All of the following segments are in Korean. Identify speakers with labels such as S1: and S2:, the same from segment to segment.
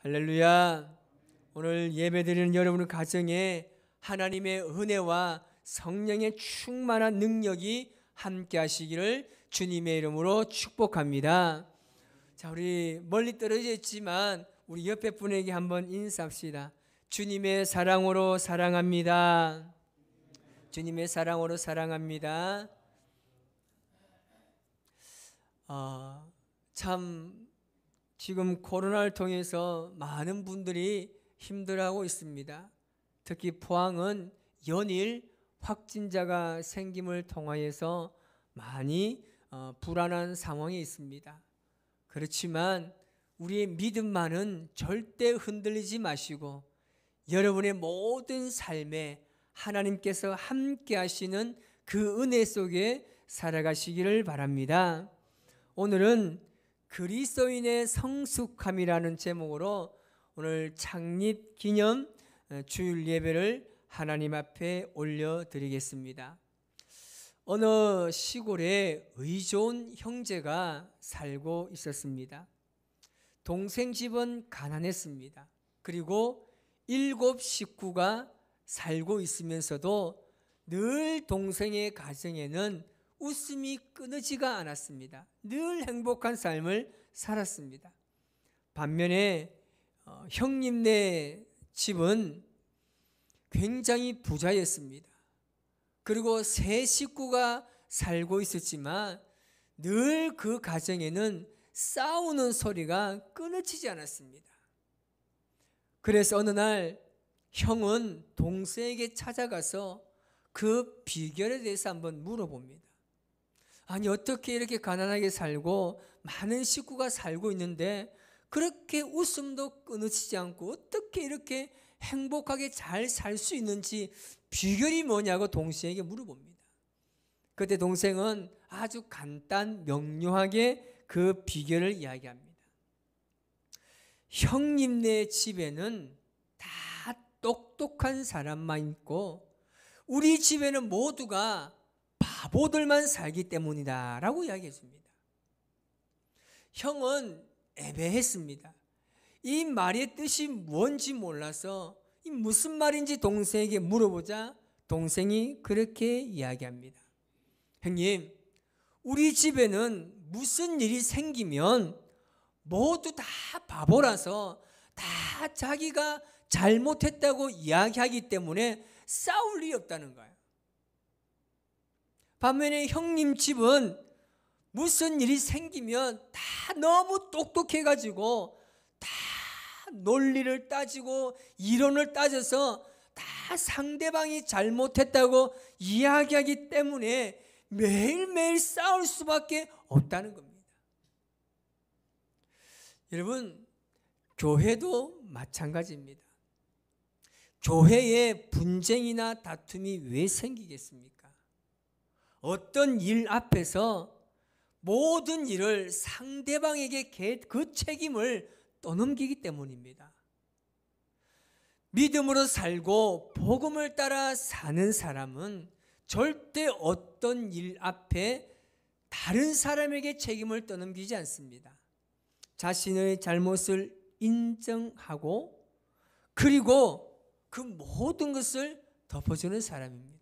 S1: 할렐루야. 오늘 예배드리는 여러분의 가정에 하나님의 은혜와 성령의 충만한 능력이 함께 하시기를 주님의 이름으로 축복합니다. 자, 우리 멀리 떨어져 있지만 우리 옆에 분에게 한번 인사합시다. 주님의 사랑으로 사랑합니다. 주님의 사랑으로 사랑합니다. 참 지금 코로나를 통해서 많은 분들이 힘들어하고 있습니다. 특히 포항은 연일 확진자가 생김을 통하여서 많이 불안한 상황에 있습니다. 그렇지만 우리의 믿음만은 절대 흔들리지 마시고 여러분의 모든 삶에 하나님께서 함께 하시는 그 은혜 속에 살아가시기를 바랍니다. 오늘은 그리스도인의 성숙함이라는 제목으로 오늘 창립 기념 주일 예배를 하나님 앞에 올려드리겠습니다. 어느 시골에 의좋은 형제가 살고 있었습니다. 동생 집은 가난했습니다. 그리고 7 식구가 살고 있으면서도 늘 동생의 가정에는 웃음이 끊이지가 않았습니다. 늘 행복한 삶을 살았습니다. 반면에 형님네 집은 굉장히 부자였습니다. 그리고 3 식구가 살고 있었지만 늘 그 가정에는 싸우는 소리가 끊어지지 않았습니다. 그래서 어느 날 형은 동생에게 찾아가서 그 비결에 대해서 한번 물어봅니다. 아니, 어떻게 이렇게 가난하게 살고 많은 식구가 살고 있는데 그렇게 웃음도 끊어지지 않고 어떻게 이렇게 행복하게 잘 살 수 있는지 비결이 뭐냐고 동생에게 물어봅니다. 그때 동생은 아주 간단 명료하게 그 비결을 이야기합니다. 형님네 집에는 다 똑똑한 사람만 있고 우리 집에는 모두가 바보들만 살기 때문이다 라고 이야기해 줍니다. 형은 애매했습니다. 이 말의 뜻이 뭔지 몰라서 이 무슨 말인지 동생에게 물어보자 동생이 그렇게 이야기합니다. 형님, 우리 집에는 무슨 일이 생기면 모두 다 바보라서 다 자기가 잘못했다고 이야기하기 때문에 싸울 일이 없다는 거예요. 반면에 형님 집은 무슨 일이 생기면 다 너무 똑똑해가지고 다 논리를 따지고 이론을 따져서 다 상대방이 잘못했다고 이야기하기 때문에 매일매일 싸울 수밖에 없다는 겁니다. 여러분, 교회도 마찬가지입니다. 교회에 분쟁이나 다툼이 왜 생기겠습니까? 어떤 일 앞에서 모든 일을 상대방에게 그 책임을 떠넘기기 때문입니다. 믿음으로 살고 복음을 따라 사는 사람은 절대 어떤 일 앞에 다른 사람에게 책임을 떠넘기지 않습니다. 자신의 잘못을 인정하고 그리고 그 모든 것을 덮어주는 사람입니다.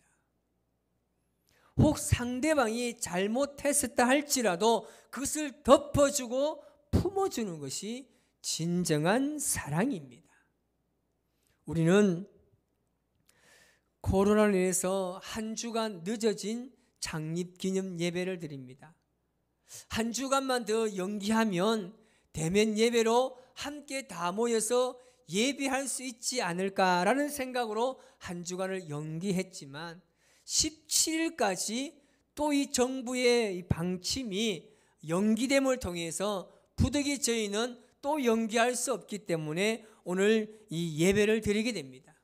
S1: 혹 상대방이 잘못했었다 할지라도 그것을 덮어주고 품어주는 것이 진정한 사랑입니다. 우리는 코로나로 인해서 한 주간 늦어진 창립기념 예배를 드립니다. 한 주간만 더 연기하면 대면 예배로 함께 다 모여서 예배할 수 있지 않을까라는 생각으로 한 주간을 연기했지만 17일까지 또 이 정부의 이 방침이 연기됨을 통해서 부득이 저희는 또 연기할 수 없기 때문에 오늘 이 예배를 드리게 됩니다.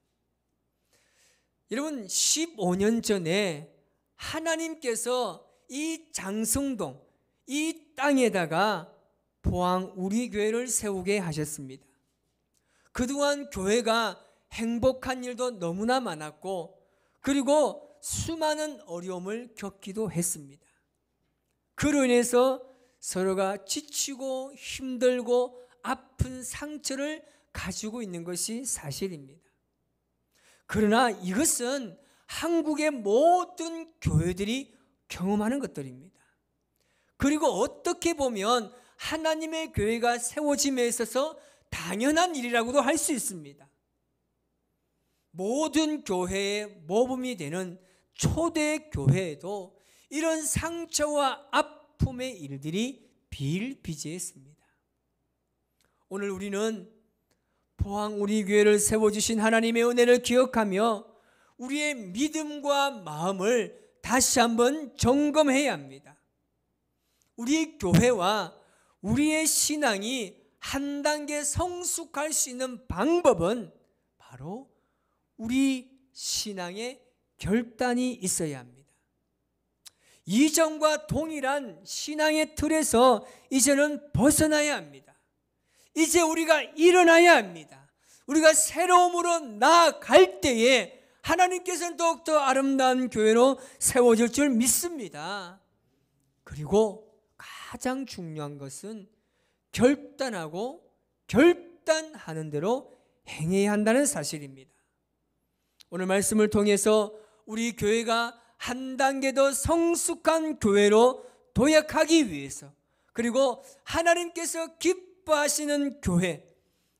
S1: 여러분, 15년 전에 하나님께서 이 장성동, 이 땅에다가 포항 우리 교회를 세우게 하셨습니다. 그동안 교회가 행복한 일도 너무나 많았고 그리고 수많은 어려움을 겪기도 했습니다. 그로 인해서 서로가 지치고 힘들고 아픈 상처를 가지고 있는 것이 사실입니다. 그러나 이것은 한국의 모든 교회들이 경험하는 것들입니다. 그리고 어떻게 보면 하나님의 교회가 세워짐에 있어서 당연한 일이라고도 할 수 있습니다. 모든 교회의 모범이 되는 초대 교회에도 이런 상처와 아픔의 일들이 비일비재했습니다. 오늘 우리는 포항 우리 교회를 세워주신 하나님의 은혜를 기억하며 우리의 믿음과 마음을 다시 한번 점검해야 합니다. 우리 교회와 우리의 신앙이 한 단계 성숙할 수 있는 방법은 바로 우리 신앙에 결단이 있어야 합니다. 이전과 동일한 신앙의 틀에서 이제는 벗어나야 합니다. 이제 우리가 일어나야 합니다. 우리가 새로움으로 나아갈 때에 하나님께서는 더욱더 아름다운 교회로 세워질 줄 믿습니다. 그리고 가장 중요한 것은 결단하고 결단하는 대로 행해야 한다는 사실입니다. 오늘 말씀을 통해서 우리 교회가 한 단계 더 성숙한 교회로 도약하기 위해서, 그리고 하나님께서 기뻐하시는 교회,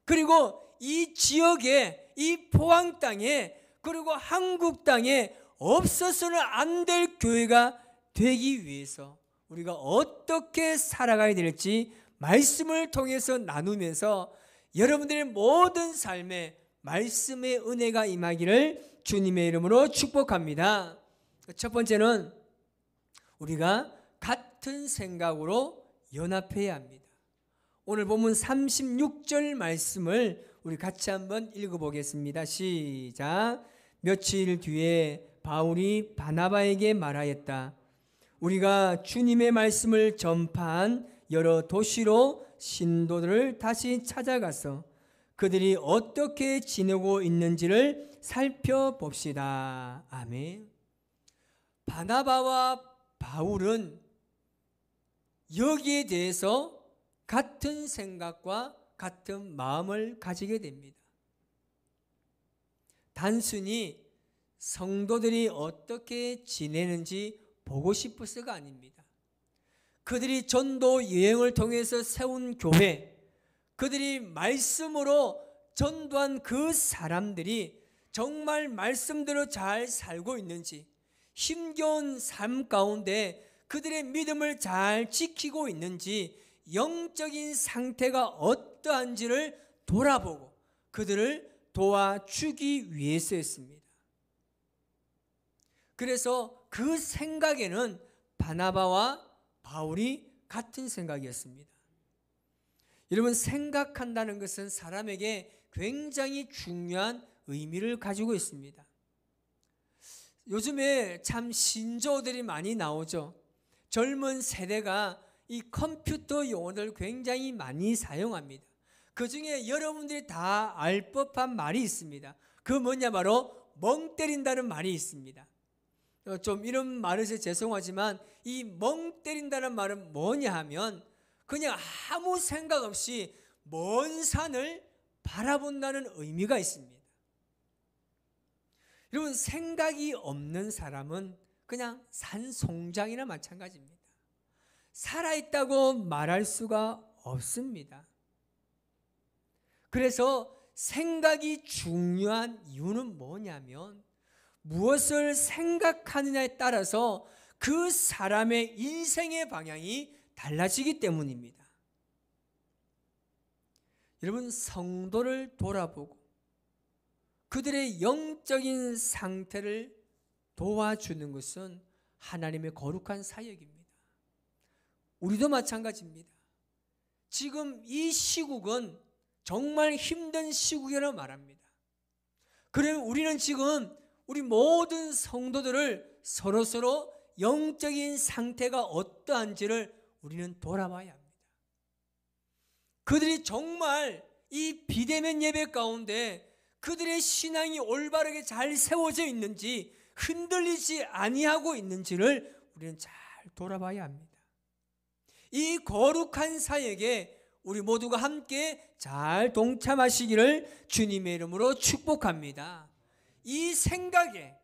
S1: 그리고 이 지역에, 이 포항 땅에, 그리고 한국 땅에 없어서는 안 될 교회가 되기 위해서 우리가 어떻게 살아가야 될지 말씀을 통해서 나누면서 여러분들의 모든 삶에 말씀의 은혜가 임하기를 주님의 이름으로 축복합니다. 첫 번째는 우리가 같은 생각으로 연합해야 합니다. 오늘 본문 36절 말씀을 우리 같이 한번 읽어보겠습니다. 시작. 며칠 뒤에 바울이 바나바에게 말하였다. 우리가 주님의 말씀을 전파한 여러 도시로 신도들을 다시 찾아가서 그들이 어떻게 지내고 있는지를 살펴봅시다. 아멘. 바나바와 바울은 여기에 대해서 같은 생각과 같은 마음을 가지게 됩니다. 단순히 성도들이 어떻게 지내는지 보고 싶어서가 아닙니다. 그들이 전도 여행을 통해서 세운 교회, 그들이 말씀으로 전도한 그 사람들이 정말 말씀대로 잘 살고 있는지, 힘겨운 삶 가운데 그들의 믿음을 잘 지키고 있는지, 영적인 상태가 어떠한지를 돌아보고 그들을 도와주기 위해서였습니다. 그래서 그 생각에는 바나바와 바울이 같은 생각이었습니다. 여러분, 생각한다는 것은 사람에게 굉장히 중요한 의미를 가지고 있습니다. 요즘에 참 신조어들이 많이 나오죠. 젊은 세대가 이 컴퓨터 용어를 굉장히 많이 사용합니다. 그 중에 여러분들이 다 알 법한 말이 있습니다. 그 뭐냐, 바로 멍 때린다는 말이 있습니다. 좀 이런 말에서 죄송하지만 이 멍 때린다는 말은 뭐냐 하면 그냥 아무 생각 없이 먼 산을 바라본다는 의미가 있습니다. 여러분, 생각이 없는 사람은 그냥 산송장이나 마찬가지입니다. 살아있다고 말할 수가 없습니다. 그래서 생각이 중요한 이유는 뭐냐면 무엇을 생각하느냐에 따라서 그 사람의 인생의 방향이 달라지기 때문입니다. 여러분, 성도를 돌아보고 그들의 영적인 상태를 도와주는 것은 하나님의 거룩한 사역입니다. 우리도 마찬가지입니다. 지금 이 시국은 정말 힘든 시국이라고 말합니다. 그러면 우리는 지금 우리 모든 성도들을 서로서로 영적인 상태가 어떠한지를 우리는 돌아봐야 합니다. 그들이 정말 이 비대면 예배 가운데 그들의 신앙이 올바르게 잘 세워져 있는지, 흔들리지 아니하고 있는지를 우리는 잘 돌아봐야 합니다. 이 거룩한 사역에 우리 모두가 함께 잘 동참하시기를 주님의 이름으로 축복합니다. 이 생각에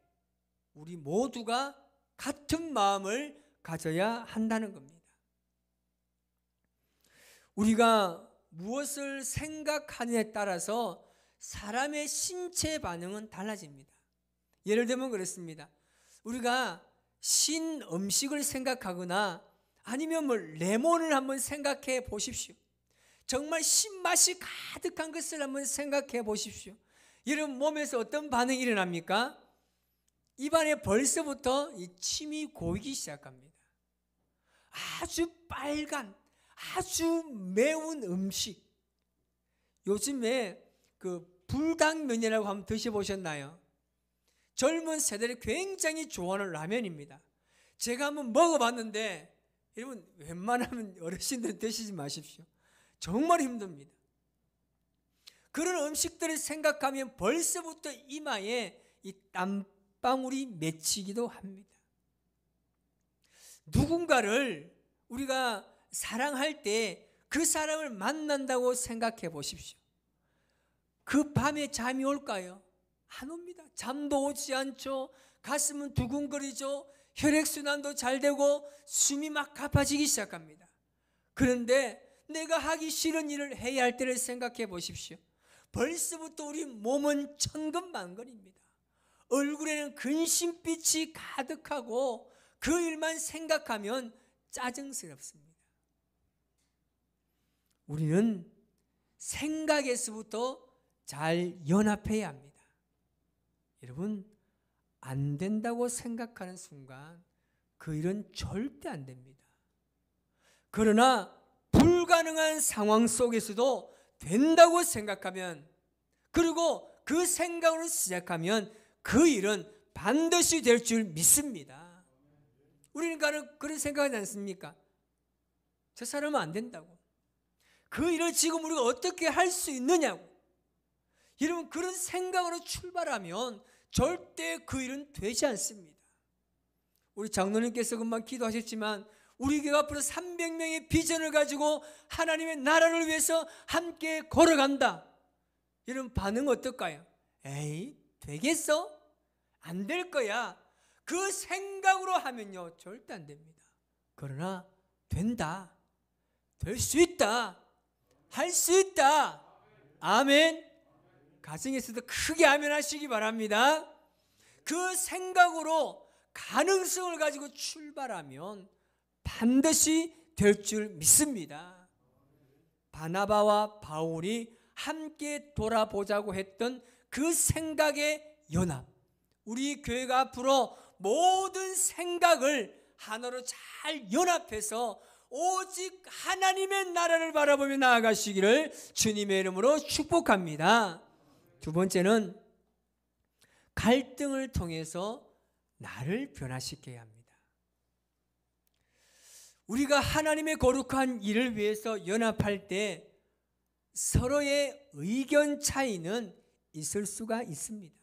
S1: 우리 모두가 같은 마음을 가져야 한다는 겁니다. 우리가 무엇을 생각하느냐에 따라서 사람의 신체 반응은 달라집니다. 예를 들면 그렇습니다. 우리가 신 음식을 생각하거나 아니면 레몬을 한번 생각해 보십시오. 정말 신맛이 가득한 것을 한번 생각해 보십시오. 여러분 몸에서 어떤 반응이 일어납니까? 입안에 벌써부터 이 침이 고이기 시작합니다. 아주 빨간, 아주 매운 음식. 요즘에 그 불당면이라고 한번 드셔보셨나요? 젊은 세대를 굉장히 좋아하는 라면입니다. 제가 한번 먹어봤는데 여러분 웬만하면 어르신들 드시지 마십시오. 정말 힘듭니다. 그런 음식들을 생각하면 벌써부터 이마에 이 땀방울이 맺히기도 합니다. 누군가를 우리가 사랑할 때 그 사람을 만난다고 생각해 보십시오. 그 밤에 잠이 올까요? 안 옵니다. 잠도 오지 않죠. 가슴은 두근거리죠. 혈액순환도 잘 되고 숨이 막 가빠지기 시작합니다. 그런데 내가 하기 싫은 일을 해야 할 때를 생각해 보십시오. 벌써부터 우리 몸은 천근만근입니다. 얼굴에는 근심빛이 가득하고 그 일만 생각하면 짜증스럽습니다. 우리는 생각에서부터 잘 연합해야 합니다. 여러분, 안 된다고 생각하는 순간 그 일은 절대 안 됩니다. 그러나 불가능한 상황 속에서도 된다고 생각하면, 그리고 그 생각으로 시작하면 그 일은 반드시 될 줄 믿습니다. 우리는 그런 생각하지 않습니까? 저 사람은 안 된다고. 그 일을 지금 우리가 어떻게 할 수 있느냐고. 여러분, 그런 생각으로 출발하면 절대 그 일은 되지 않습니다. 우리 장로님께서 금방 기도하셨지만 우리 교회 앞으로 300명의 비전을 가지고 하나님의 나라를 위해서 함께 걸어간다. 이런 반응 어떨까요? 에이, 되겠어? 안 될 거야. 그 생각으로 하면요 절대 안 됩니다. 그러나 된다. 될 수 있다. 할 수 있다. 아멘. 가정에서도 크게 아멘 하시기 바랍니다. 그 생각으로 가능성을 가지고 출발하면 반드시 될 줄 믿습니다. 바나바와 바울이 함께 돌아보자고 했던 그 생각의 연합, 우리 교회가 앞으로 모든 생각을 하나로 잘 연합해서 오직 하나님의 나라를 바라보며 나아가시기를 주님의 이름으로 축복합니다. 두 번째는 갈등을 통해서 나를 변화시켜야 합니다. 우리가 하나님의 거룩한 일을 위해서 연합할 때 서로의 의견 차이는 있을 수가 있습니다.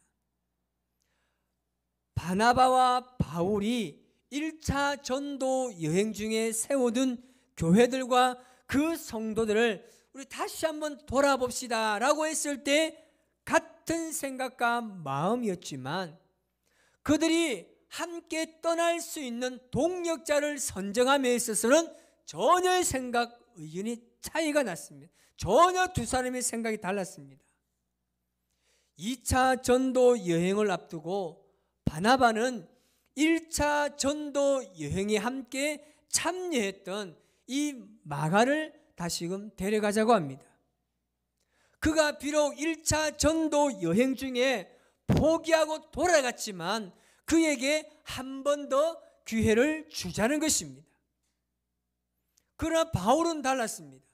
S1: 바나바와 바울이 1차 전도 여행 중에 세워둔 교회들과 그 성도들을 우리 다시 한번 돌아봅시다 라고 했을 때 같은 생각과 마음이었지만 그들이 함께 떠날 수 있는 동력자를 선정함에 있어서는 전혀 생각, 의견이 차이가 났습니다. 전혀 두 사람의 생각이 달랐습니다. 2차 전도 여행을 앞두고 바나바는 1차 전도 여행에 함께 참여했던 이 마가를 다시금 데려가자고 합니다. 그가 비록 1차 전도 여행 중에 포기하고 돌아갔지만 그에게 한 번 더 기회를 주자는 것입니다. 그러나 바울은 달랐습니다.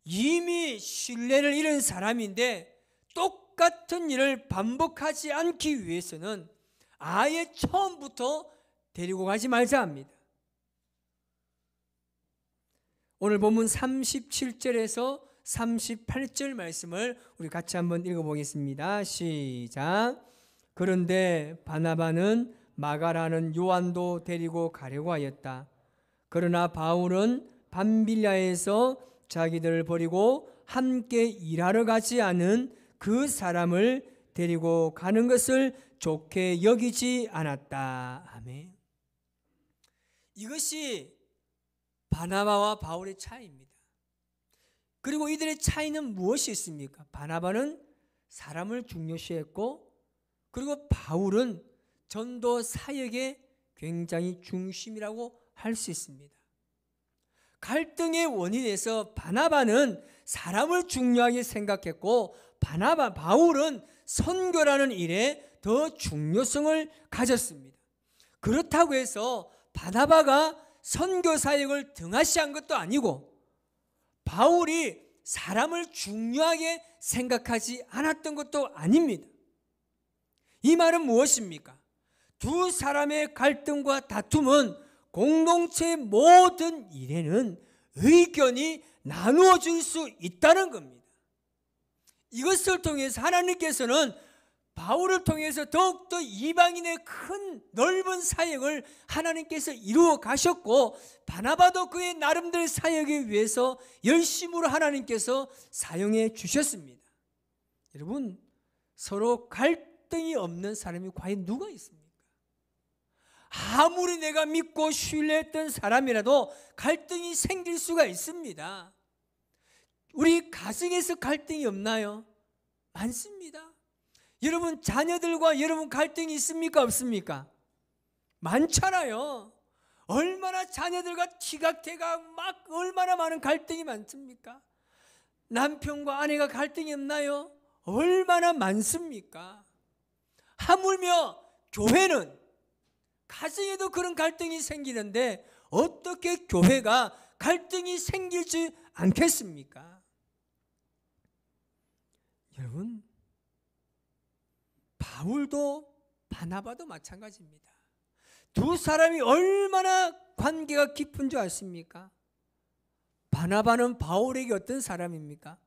S1: 이미 신뢰를 잃은 사람인데 똑같은 일을 반복하지 않기 위해서는 아예 처음부터 데리고 가지 말자 합니다. 오늘 본문 37절에서 38절 말씀을 우리 같이 한번 읽어보겠습니다. 시작. 그런데 바나바는 마가라는 요한도 데리고 가려고 하였다. 그러나 바울은 밤빌야에서 자기들을 버리고 함께 일하러 가지 않은 그 사람을 데리고 가는 것을 좋게 여기지 않았다. 아멘. 이것이 바나바와 바울의 차이입니다. 그리고 이들의 차이는 무엇이 있습니까? 바나바는 사람을 중요시했고, 그리고 바울은 전도 사역의 굉장히 중심이라고 할 수 있습니다. 갈등의 원인에서 바나바는 사람을 중요하게 생각했고, 바울은 선교라는 일에 더 중요성을 가졌습니다. 그렇다고 해서 바나바가 선교 사역을 등한시한 것도 아니고, 바울이 사람을 중요하게 생각하지 않았던 것도 아닙니다. 이 말은 무엇입니까? 두 사람의 갈등과 다툼은 공동체의 모든 일에는 의견이 나누어질 수 있다는 겁니다. 이것을 통해서 하나님께서는 바울을 통해서 더욱더 이방인의 큰 넓은 사역을 하나님께서 이루어 가셨고, 바나바도 그의 나름대로의 사역을 위해서 열심으로 하나님께서 사용해 주셨습니다. 여러분, 서로 갈등이 없는 사람이 과연 누가 있습니까? 아무리 내가 믿고 신뢰했던 사람이라도 갈등이 생길 수가 있습니다. 우리 가정에서 갈등이 없나요? 많습니다. 여러분 자녀들과 여러분 갈등이 있습니까? 없습니까? 많잖아요. 얼마나 자녀들과 티각태각 막 얼마나 많은 갈등이 많습니까? 남편과 아내가 갈등이 없나요? 얼마나 많습니까? 하물며 교회는 가정에도 그런 갈등이 생기는데 어떻게 교회가 갈등이 생기지 않겠습니까? 여러분, 바울도 바나바도 마찬가지입니다. 두 사람이 얼마나 관계가 깊은 줄 아십니까? 바나바는 바울에게 어떤 사람입니까?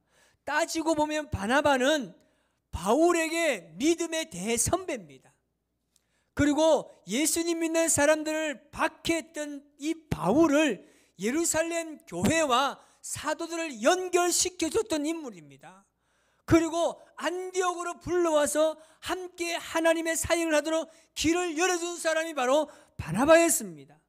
S1: 따지고 보면 바나바는 바울에게 믿음의 대선배입니다. 그리고 예수님 믿는 사람들을 박해했던 이 바울을 예루살렘 교회와 사도들을 연결시켜줬던 인물입니다. 그리고 안디옥으로 불러와서 함께 하나님의 사역을 하도록 길을 열어준 사람이 바로 바나바였습니다.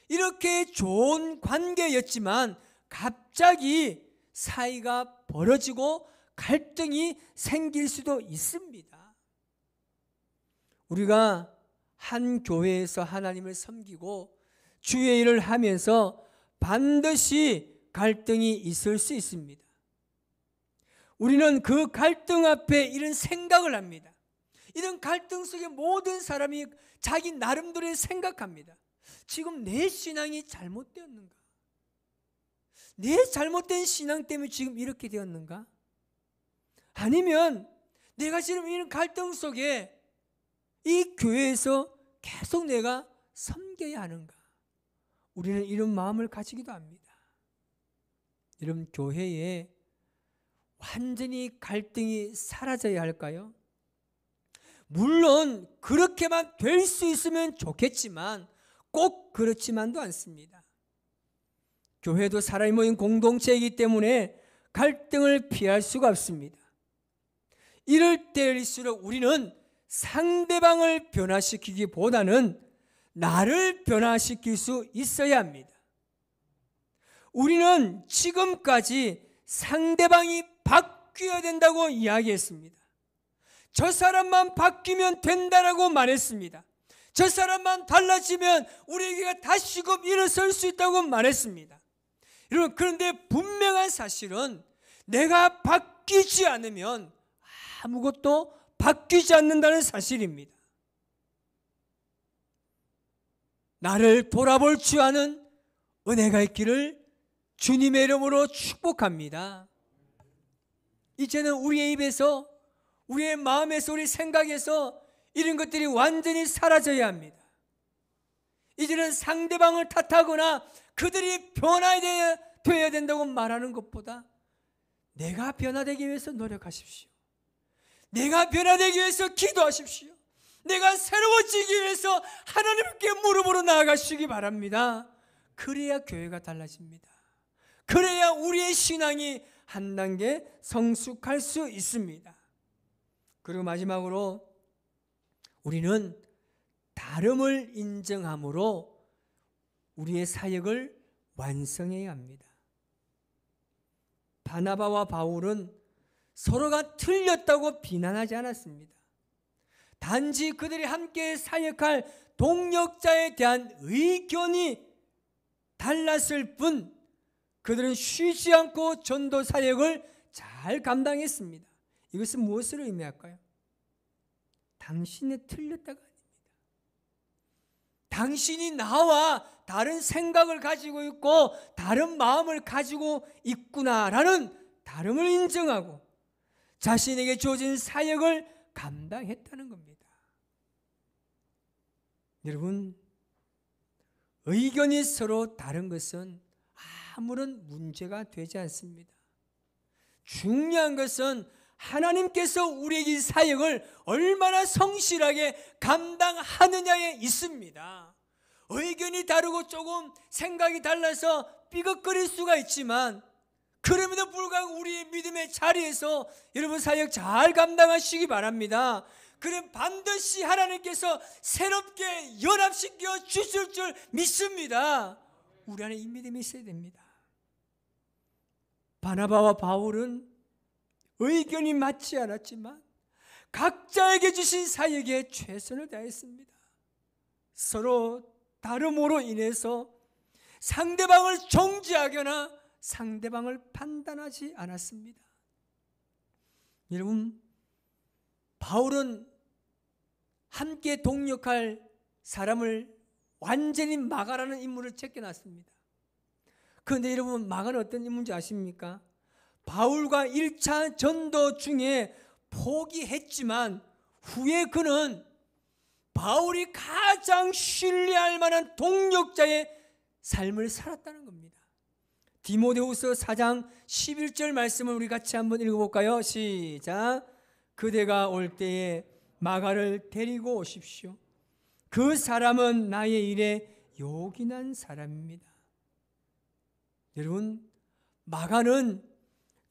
S1: 이렇게 좋은 관계였지만 갑자기 사이가 벌어지고 갈등이 생길 수도 있습니다. 우리가 한 교회에서 하나님을 섬기고 주의 일을 하면서 반드시 갈등이 있을 수 있습니다. 우리는 그 갈등 앞에 이런 생각을 합니다. 이런 갈등 속에 모든 사람이 자기 나름대로 생각합니다. 지금 내 신앙이 잘못되었는가? 내 잘못된 신앙 때문에 지금 이렇게 되었는가? 아니면 내가 지금 이런 갈등 속에 이 교회에서 계속 내가 섬겨야 하는가? 우리는 이런 마음을 가지기도 합니다. 여러분, 교회에 완전히 갈등이 사라져야 할까요? 물론 그렇게만 될 수 있으면 좋겠지만 꼭 그렇지만도 않습니다. 교회도 사람이 모인 공동체이기 때문에 갈등을 피할 수가 없습니다. 이럴 때일수록 우리는 상대방을 변화시키기보다는 나를 변화시킬 수 있어야 합니다. 우리는 지금까지 상대방이 바뀌어야 된다고 이야기했습니다. 저 사람만 바뀌면 된다라고 말했습니다. 저 사람만 달라지면 우리에게 다시금 일어설 수 있다고 말했습니다. 여러분, 그런데 분명한 사실은 내가 바뀌지 않으면 아무것도 바뀌지 않는다는 사실입니다. 나를 돌아볼 줄 아는 은혜가 있기를 주님의 이름으로 축복합니다. 이제는 우리의 입에서, 우리의 마음에서, 우리 생각에서 이런 것들이 완전히 사라져야 합니다. 이제는 상대방을 탓하거나 그들이 변화되어야 된다고 말하는 것보다 내가 변화되기 위해서 노력하십시오. 내가 변화되기 위해서 기도하십시오. 내가 새로워지기 위해서 하나님께 무릎으로 나아가시기 바랍니다. 그래야 교회가 달라집니다. 그래야 우리의 신앙이 한 단계 성숙할 수 있습니다. 그리고 마지막으로 우리는 다름을 인정함으로 우리의 사역을 완성해야 합니다. 바나바와 바울은 서로가 틀렸다고 비난하지 않았습니다. 단지 그들이 함께 사역할 동력자에 대한 의견이 달랐을 뿐 그들은 쉬지 않고 전도 사역을 잘 감당했습니다. 이것은 무엇을 의미할까요? 당신이 틀렸다가 아닙니다. 당신이 나와 다른 생각을 가지고 있고 다른 마음을 가지고 있구나라는 다름을 인정하고 자신에게 주어진 사역을 감당했다는 겁니다. 여러분, 의견이 서로 다른 것은 아무런 문제가 되지 않습니다. 중요한 것은 하나님께서 우리에게 사역을 얼마나 성실하게 감당하느냐에 있습니다. 의견이 다르고 조금 생각이 달라서 삐걱거릴 수가 있지만 그럼에도 불구하고 우리의 믿음의 자리에서 여러분 사역 잘 감당하시기 바랍니다. 그럼 반드시 하나님께서 새롭게 연합시켜 주실 줄 믿습니다. 우리 안에 이 믿음이 있어야 됩니다. 바나바와 바울은 의견이 맞지 않았지만 각자에게 주신 사역에 최선을 다했습니다. 서로 다름으로 인해서 상대방을 정죄하거나 상대방을 판단하지 않았습니다. 여러분, 바울은 함께 동역할 사람을 완전히 마가라는 인물을 제껴놨습니다. 그런데 여러분, 마가는 어떤 인물인지 아십니까? 바울과 1차 전도 중에 포기했지만 후에 그는 바울이 가장 신뢰할 만한 동역자의 삶을 살았다는 겁니다. 디모데후서 4장 11절 말씀을 우리 같이 한번 읽어볼까요? 시작. 그대가 올 때에 마가를 데리고 오십시오. 그 사람은 나의 일에 요긴한 사람입니다. 여러분, 마가는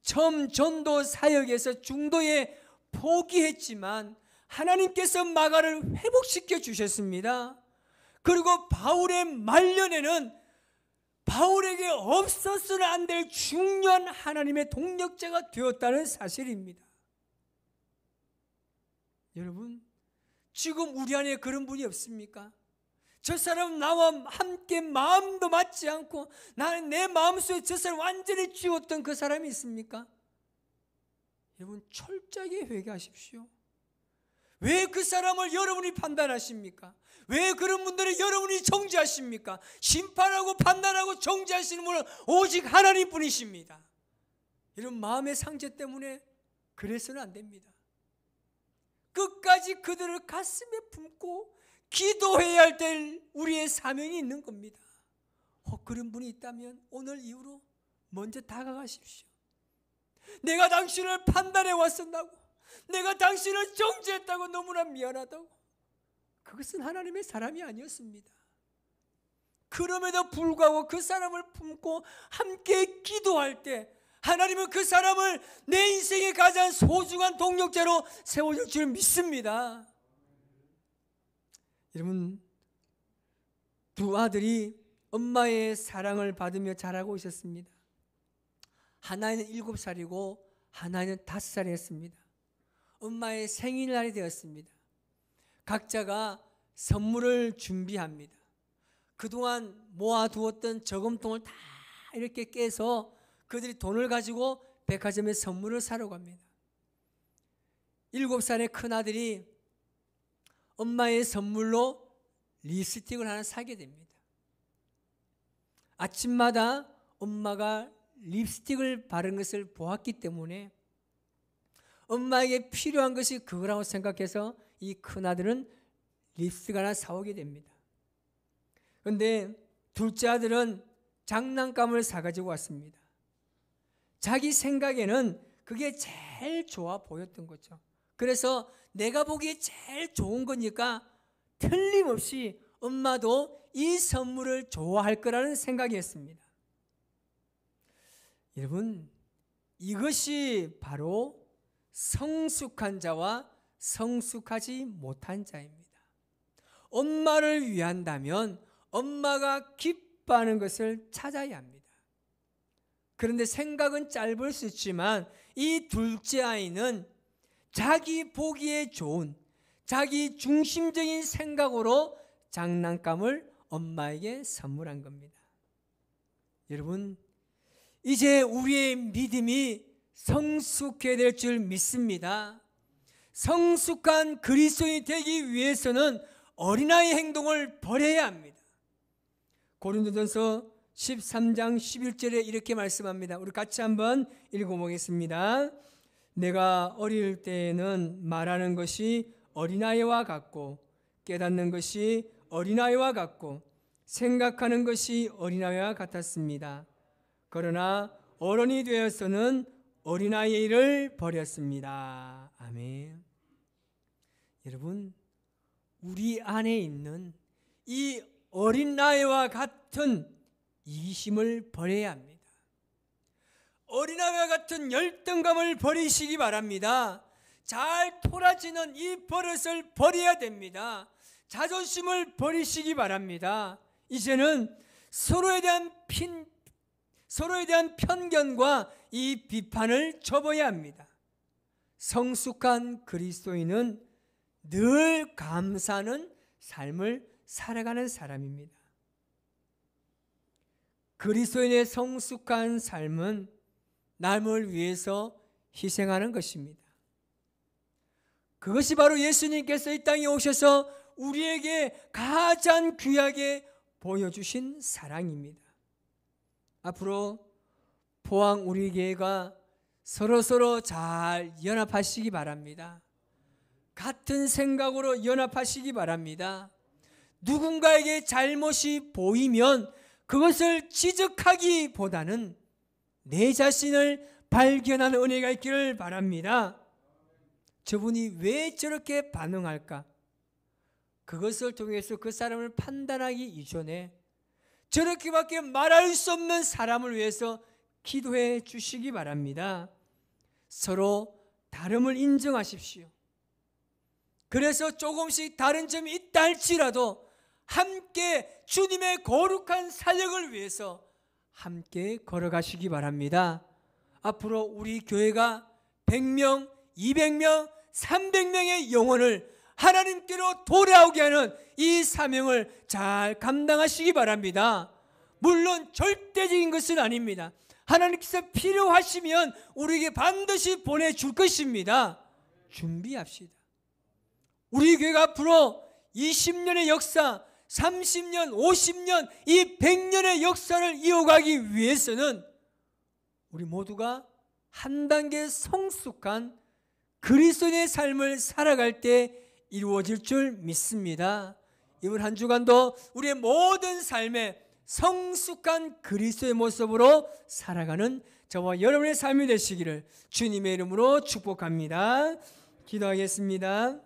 S1: 처음 전도 사역에서 중도에 포기했지만 하나님께서 마가를 회복시켜 주셨습니다. 그리고 바울의 말년에는 바울에게 없어서는 안 될 중요한 하나님의 동력자가 되었다는 사실입니다. 여러분, 지금 우리 안에 그런 분이 없습니까? 저 사람은 나와 함께 마음도 맞지 않고 나는 내 마음속에 저 사람 완전히 지웠던 그 사람이 있습니까? 여러분, 철저하게 회개하십시오. 왜 그 사람을 여러분이 판단하십니까? 왜 그런 분들을 여러분이 정죄하십니까? 심판하고 판단하고 정죄하시는 분은 오직 하나님뿐이십니다. 이런 마음의 상처 때문에 그래서는 안 됩니다. 끝까지 그들을 가슴에 품고 기도해야 할 때 우리의 사명이 있는 겁니다. 그런 분이 있다면 오늘 이후로 먼저 다가가십시오. 내가 당신을 판단해 왔었다고, 내가 당신을 정죄했다고, 너무나 미안하다고. 그것은 하나님의 사람이 아니었습니다. 그럼에도 불구하고 그 사람을 품고 함께 기도할 때 하나님은 그 사람을 내 인생의 가장 소중한 동력자로 세워줄 줄 믿습니다. 여러분, 두 아들이 엄마의 사랑을 받으며 자라고 있었습니다. 하나는 7살이고 하나는 5살이었습니다. 엄마의 생일날이 되었습니다. 각자가 선물을 준비합니다. 그동안 모아두었던 저금통을 다 이렇게 깨서 그들이 돈을 가지고 백화점에 선물을 사러 갑니다. 7살의 큰아들이 엄마의 선물로 립스틱을 하나 사게 됩니다. 아침마다 엄마가 립스틱을 바른 것을 보았기 때문에 엄마에게 필요한 것이 그거라고 생각해서 이 큰아들은 립스틱 하나 사오게 됩니다. 그런데 둘째 아들은 장난감을 사가지고 왔습니다. 자기 생각에는 그게 제일 좋아 보였던 거죠. 그래서 내가 보기에 제일 좋은 거니까 틀림없이 엄마도 이 선물을 좋아할 거라는 생각이었습니다. 여러분, 이것이 바로 성숙한 자와 성숙하지 못한 자입니다. 엄마를 위한다면 엄마가 기뻐하는 것을 찾아야 합니다. 그런데 생각은 짧을 수 있지만 이 둘째 아이는 자기 보기에 좋은, 자기 중심적인 생각으로 장난감을 엄마에게 선물한 겁니다. 여러분, 이제 우리의 믿음이 성숙해야 될 줄 믿습니다. 성숙한 그리스도인이 되기 위해서는 어린아이 행동을 버려야 합니다. 고린도전서 13장 11절에 이렇게 말씀합니다. 우리 같이 한번 읽어보겠습니다. 내가 어릴 때에는 말하는 것이 어린아이와 같고 깨닫는 것이 어린아이와 같고 생각하는 것이 어린아이와 같았습니다. 그러나 어른이 되어서는 어린아이의 일을 버렸습니다. 아멘. 여러분, 우리 안에 있는 이 어린아이와 같은 이기심을 버려야 합니다. 어린아이와 같은 열등감을 버리시기 바랍니다. 잘 토라지는 이 버릇을 버려야 됩니다. 자존심을 버리시기 바랍니다. 이제는 서로에 대한 편견과 이 비판을 접어야 합니다. 성숙한 그리스도인은 늘 감사하는 삶을 살아가는 사람입니다. 그리스도인의 성숙한 삶은 남을 위해서 희생하는 것입니다. 그것이 바로 예수님께서 이 땅에 오셔서 우리에게 가장 귀하게 보여주신 사랑입니다. 앞으로 포항 우리 교회가 서로서로 잘 연합하시기 바랍니다. 같은 생각으로 연합하시기 바랍니다. 누군가에게 잘못이 보이면 그것을 지적하기보다는 내 자신을 발견하는 은혜가 있기를 바랍니다. 저분이 왜 저렇게 반응할까? 그것을 통해서 그 사람을 판단하기 이전에 저렇게밖에 말할 수 없는 사람을 위해서 기도해 주시기 바랍니다. 서로 다름을 인정하십시오. 그래서 조금씩 다른 점이 있다 할지라도 함께 주님의 거룩한 사역을 위해서 함께 걸어가시기 바랍니다. 앞으로 우리 교회가 100명, 200명, 300명의 영혼을 하나님께로 돌아오게 하는 이 사명을 잘 감당하시기 바랍니다. 물론 절대적인 것은 아닙니다. 하나님께서 필요하시면 우리에게 반드시 보내줄 것입니다. 준비합시다. 우리 교회가 앞으로 20년의 역사, 30년, 50년, 이 100년의 역사를 이어가기 위해서는 우리 모두가 한 단계 성숙한 그리스도인의 삶을 살아갈 때 이루어질 줄 믿습니다. 이번 한 주간도 우리의 모든 삶에 성숙한 그리스도의 모습으로 살아가는 저와 여러분의 삶이 되시기를 주님의 이름으로 축복합니다. 기도하겠습니다.